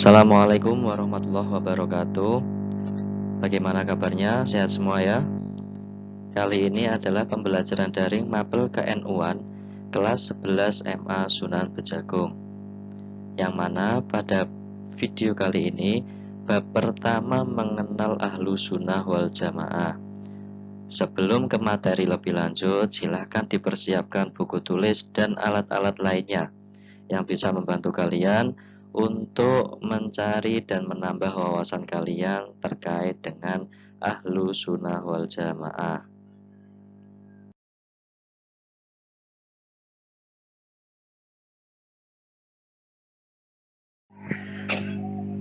Assalamualaikum warahmatullahi wabarakatuh. Bagaimana kabarnya? Sehat semua ya? Kali ini adalah pembelajaran daring Mapel KNU-an kelas 11 MA Sunan Bejagung. Yang mana pada video kali ini bab pertama mengenal Ahlu Sunnah wal Jamaah. Sebelum ke materi lebih lanjut, silahkan dipersiapkan buku tulis dan alat-alat lainnya yang bisa membantu kalian untuk mencari dan menambah wawasan kalian terkait dengan Ahlu Sunnah wal Jamaah.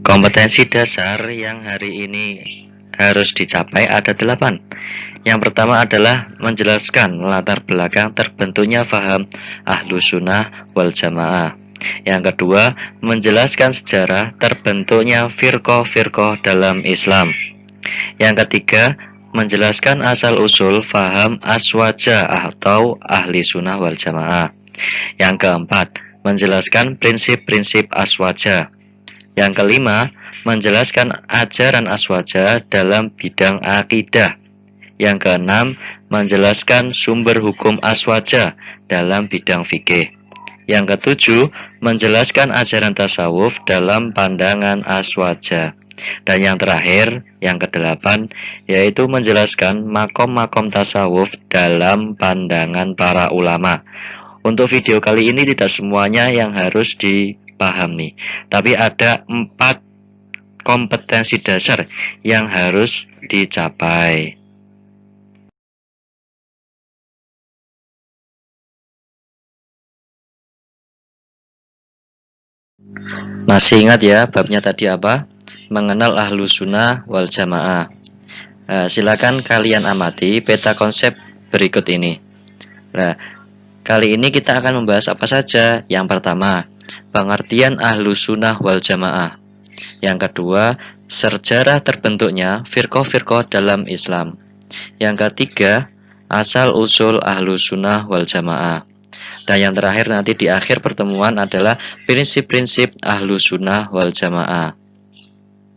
Kompetensi dasar yang hari ini harus dicapai ada 8. Yang pertama adalah menjelaskan latar belakang terbentuknya faham Ahlu Sunnah wal Jamaah. Yang kedua, menjelaskan sejarah terbentuknya firqah-firqah dalam Islam. Yang ketiga, menjelaskan asal-usul faham aswaja atau ahli sunnah wal jamaah. Yang keempat, menjelaskan prinsip-prinsip aswaja. Yang kelima, menjelaskan ajaran aswaja dalam bidang akidah. Yang keenam, menjelaskan sumber hukum aswaja dalam bidang fikih. Yang ketujuh, menjelaskan ajaran tasawuf dalam pandangan aswaja. Dan yang terakhir, yang kedelapan, yaitu menjelaskan makom-makom tasawuf dalam pandangan para ulama. Untuk video kali ini tidak semuanya yang harus dipahami, tapi ada 4 kompetensi dasar yang harus dicapai. Masih ingat ya babnya tadi apa? Mengenal Ahlu Sunnah wal Jamaah. Silakan kalian amati peta konsep berikut ini. Nah, kali ini kita akan membahas apa saja. Yang pertama, pengertian Ahlu Sunnah wal Jamaah. Yang kedua, sejarah terbentuknya firqah-firqah dalam Islam. Yang ketiga, asal-usul Ahlu Sunnah wal Jamaah. Dan yang terakhir nanti di akhir pertemuan adalah prinsip-prinsip Ahlu Sunnah wal Jamaah.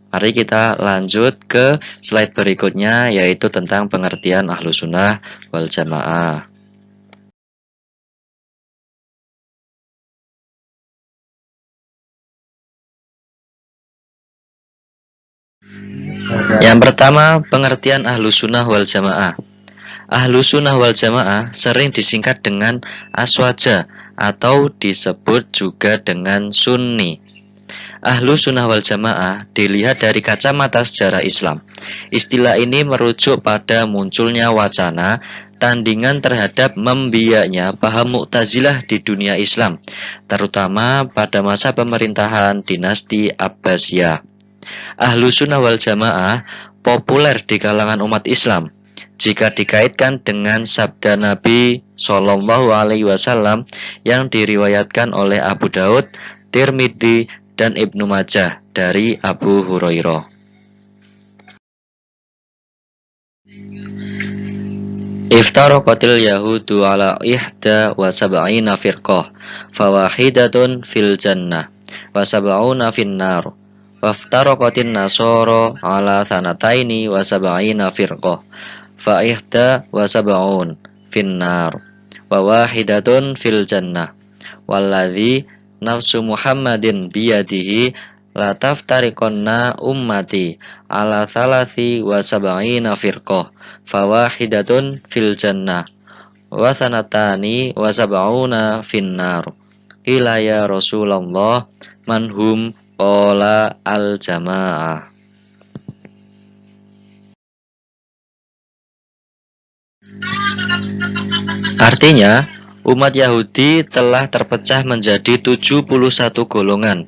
Mari kita lanjut ke slide berikutnya, yaitu tentang pengertian Ahlu Sunnah wal Jamaah. Yang pertama, pengertian Ahlu Sunnah wal Jamaah. Ahlu Sunnah wal Jamaah sering disingkat dengan aswaja atau disebut juga dengan sunni. Ahlu Sunnah wal Jamaah dilihat dari kacamata sejarah Islam. Istilah ini merujuk pada munculnya wacana tandingan terhadap membiaknya paham Mu'tazilah di dunia Islam, terutama pada masa pemerintahan dinasti Abbasiyah. Ahlu Sunnah wal Jamaah populer di kalangan umat Islam jika dikaitkan dengan sabda Nabi Shallallahu Alaihi Wasallam yang diriwayatkan oleh Abu Daud, Tirmidzi, dan Ibnu Majah dari Abu Hurairah. Iftaraqatil yahudu ala ihda wa sab'ina firqah fawahidatun fil jannah wa sab'una fin nar. Waftaraqatin nasara ala sanataini wa sab'ina firqah fa ihda wa sab'un finnar wa wahidatun fil jannah walladzi nafsu Muhammadin biyadihi la taftariqanna ummati ala thalathi wa sab'ina firqah fa wahidatun fil jannah wa sanatani wa sab'una finnar. Qila ya Rasulullah manhum qala al jamaah. Artinya, umat Yahudi telah terpecah menjadi 71 golongan.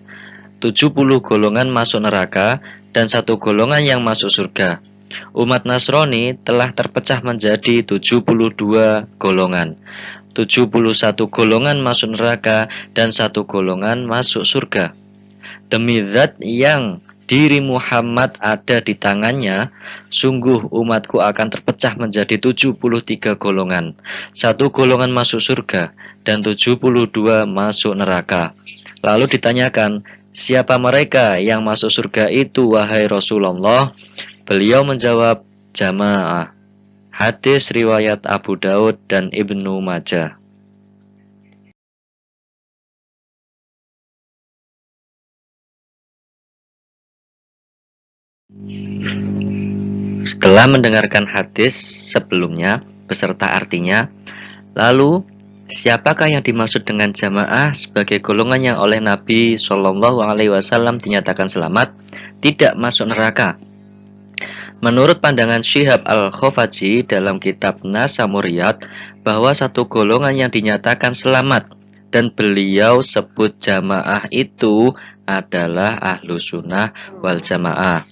70 golongan masuk neraka dan 1 golongan yang masuk surga. Umat Nasrani telah terpecah menjadi 72 golongan. 71 golongan masuk neraka dan 1 golongan masuk surga. Demi zat yang diri Muhammad ada di tangannya, sungguh umatku akan terpecah menjadi 73 golongan. 1 golongan masuk surga dan 72 masuk neraka. Lalu ditanyakan, Siapa mereka yang masuk surga itu, wahai Rasulullah? Beliau menjawab, jamaah. Hadis riwayat Abu Daud dan Ibnu Majah. Setelah mendengarkan hadis sebelumnya beserta artinya, lalu siapakah yang dimaksud dengan jamaah sebagai golongan yang oleh Nabi Shallallahu Alaihi Wasallam dinyatakan selamat, tidak masuk neraka? Menurut pandangan Syihab Al-Khofaji dalam kitab Nasamuriyat, bahwa satu golongan yang dinyatakan selamat dan beliau sebut jamaah itu adalah ahlu sunnah wal jamaah.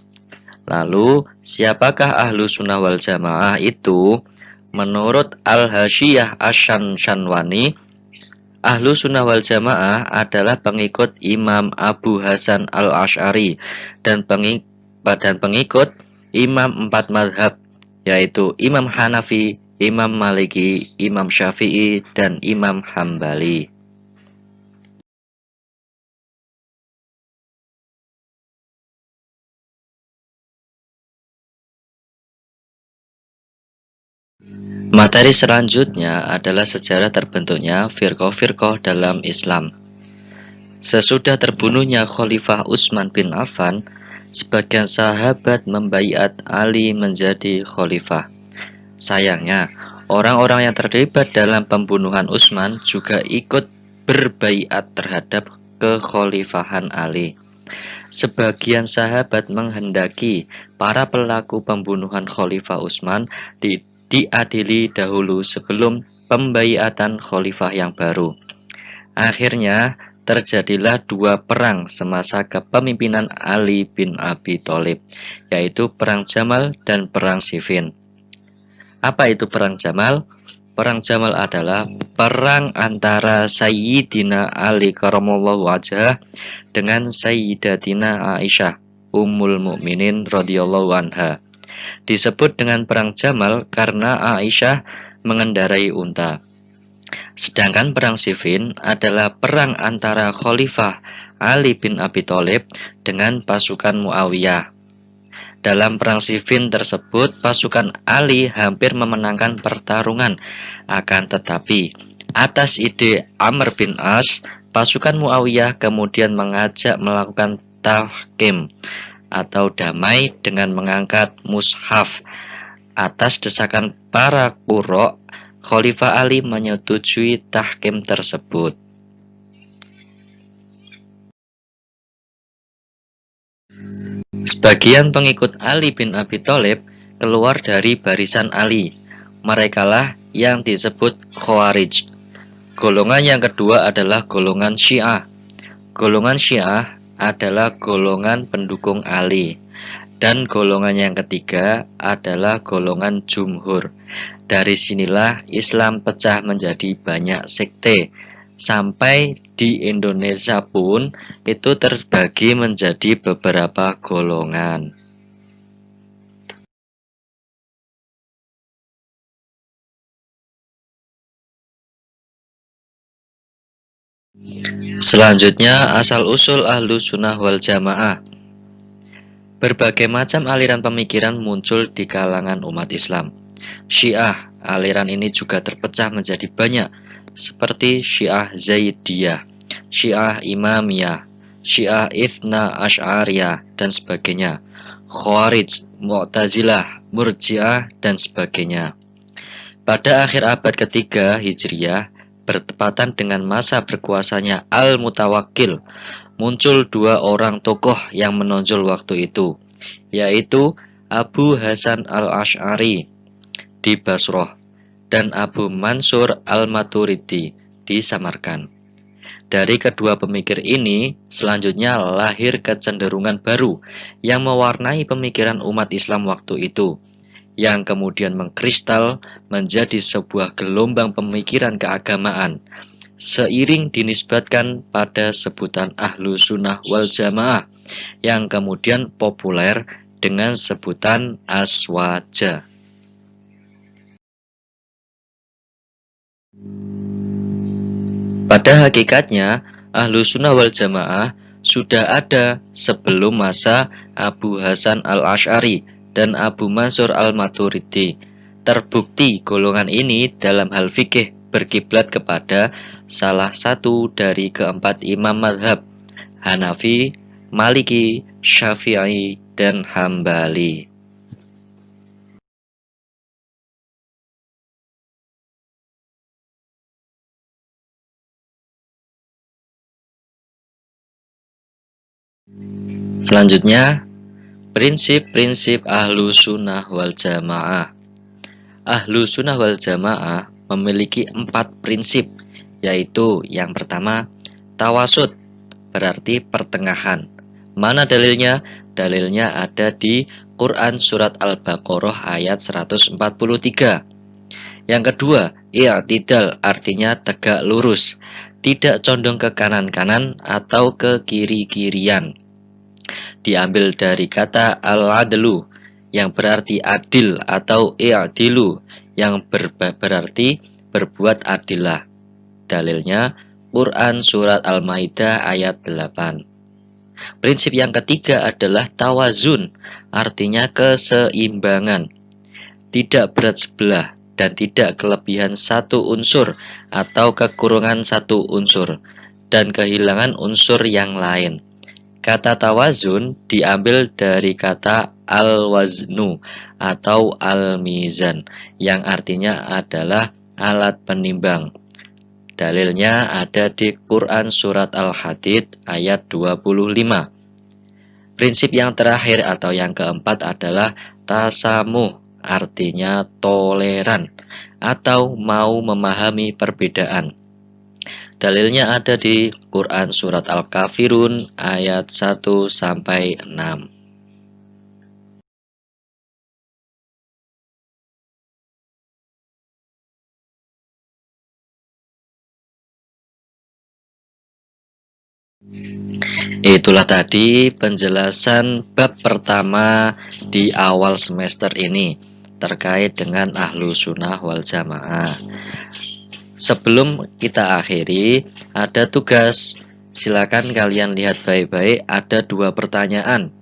Lalu, siapakah ahlu sunnah wal jamaah itu? Menurut Al-Hasyiyah Asy-Syanwani, ahlu sunnah wal jamaah adalah pengikut Imam Abu Hasan Al-Asy'ari dan pengikut Imam empat madhab, yaitu Imam Hanafi, Imam Maliki, Imam Syafi'i, dan Imam Hambali. Materi selanjutnya adalah sejarah terbentuknya firqah-firqah dalam Islam. Sesudah terbunuhnya Khalifah Utsman bin Affan, sebagian sahabat membaiat Ali menjadi khalifah. Sayangnya, orang-orang yang terlibat dalam pembunuhan Utsman juga ikut berbaiat terhadap kekhalifahan Ali. Sebagian sahabat menghendaki para pelaku pembunuhan Khalifah Utsman diadili dahulu sebelum pembaiatan khalifah yang baru. Akhirnya, terjadilah dua perang semasa kepemimpinan Ali bin Abi Thalib, yaitu Perang Jamal dan Perang Siffin. Apa itu Perang Jamal? Perang Jamal adalah perang antara Sayyidina Ali karramallahu wajhah dengan Sayyidatina Aisyah Ummul Mukminin radhiyallahu anha. Disebut dengan Perang Jamal karena Aisyah mengendarai unta. Sedangkan Perang Siffin adalah perang antara Khalifah Ali bin Abi Thalib dengan pasukan Muawiyah. Dalam Perang Siffin tersebut, pasukan Ali hampir memenangkan pertarungan. Akan tetapi, atas ide Amr bin As, pasukan Muawiyah kemudian mengajak melakukan tahkim atau damai dengan mengangkat mushaf. Atas desakan para qurra, Khalifah Ali menyetujui tahkim tersebut. Sebagian pengikut Ali bin Abi Thalib keluar dari barisan Ali. Merekalah yang disebut Khawarij. Golongan yang kedua adalah golongan Syiah. Golongan Syiah adalah golongan pendukung Ali. Dan golongan yang ketiga adalah golongan Jumhur. Dari sinilah Islam pecah menjadi banyak sekte. Sampai di Indonesia pun itu terbagi menjadi beberapa golongan. Selanjutnya, asal-usul ahlu sunnah wal jamaah. Berbagai macam aliran pemikiran muncul di kalangan umat Islam. Syiah, aliran ini juga terpecah menjadi banyak, seperti Syiah Zaidiyah, Syiah Imamiyah, Syiah Ithna Asy'ariyah, dan sebagainya. Khawarij, Mu'tazilah, Murji'ah, dan sebagainya. Pada akhir abad ketiga Hijriah, bertepatan dengan masa berkuasanya Al-Mutawakkil, muncul dua orang tokoh yang menonjol waktu itu, yaitu Abu Hasan Al-Asy'ari di Basrah dan Abu Mansur Al-Maturidi di Samarkand. Dari kedua pemikir ini, selanjutnya lahir kecenderungan baru yang mewarnai pemikiran umat Islam waktu itu, yang kemudian mengkristal menjadi sebuah gelombang pemikiran keagamaan, seiring dinisbatkan pada sebutan ahlu sunnah wal jamaah, yang kemudian populer dengan sebutan aswaja. Pada hakikatnya, ahlu sunnah wal jamaah sudah ada sebelum masa Abu Hasan al-Asy'ari dan Abu Mansur al-Maturidi. Terbukti golongan ini dalam hal fikih berkiblat kepada salah satu dari keempat imam mazhab, Hanafi, Maliki, Syafi'i, dan Hambali. Selanjutnya, prinsip-prinsip Ahlu Sunnah wal Jamaah. Ahlu Sunnah wal Jamaah memiliki 4 prinsip, yaitu yang pertama, tawasud, berarti pertengahan. Mana dalilnya? Dalilnya ada di Quran Surat Al-Baqarah ayat 143. Yang kedua, i'tidal, artinya tegak lurus, tidak condong ke kanan-kanan atau ke kiri-kirian. Diambil dari kata al-adlu yang berarti adil atau i'dilu yang berarti berbuat adillah. Dalilnya Quran Surat Al-Maidah ayat 8. Prinsip yang ketiga adalah tawazun, artinya keseimbangan, tidak berat sebelah dan tidak kelebihan satu unsur atau kekurangan satu unsur dan kehilangan unsur yang lain. Kata tawazun diambil dari kata al-waznu atau al-mizan yang artinya adalah alat penimbang. Dalilnya ada di Quran Surat Al-Hadid ayat 25. Prinsip yang terakhir atau yang keempat adalah tasamuh, artinya toleran atau mau memahami perbedaan. Dalilnya ada di Quran Surat Al-Kafirun ayat 1-6. Itulah tadi penjelasan bab pertama di awal semester ini terkait dengan Ahlu Sunnah wal Jamaah. Sebelum kita akhiri, ada tugas. Silakan kalian lihat baik-baik, ada 2 pertanyaan.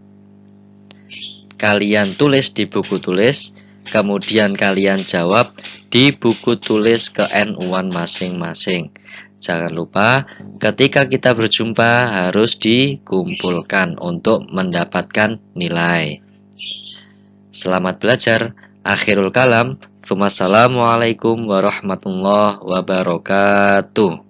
Kalian tulis di buku tulis, kemudian kalian jawab di buku tulis ke NU-an masing-masing. Jangan lupa, ketika kita berjumpa harus dikumpulkan untuk mendapatkan nilai. Selamat belajar. Akhirul kalam. Wassalamualaikum warahmatullahi wabarakatuh.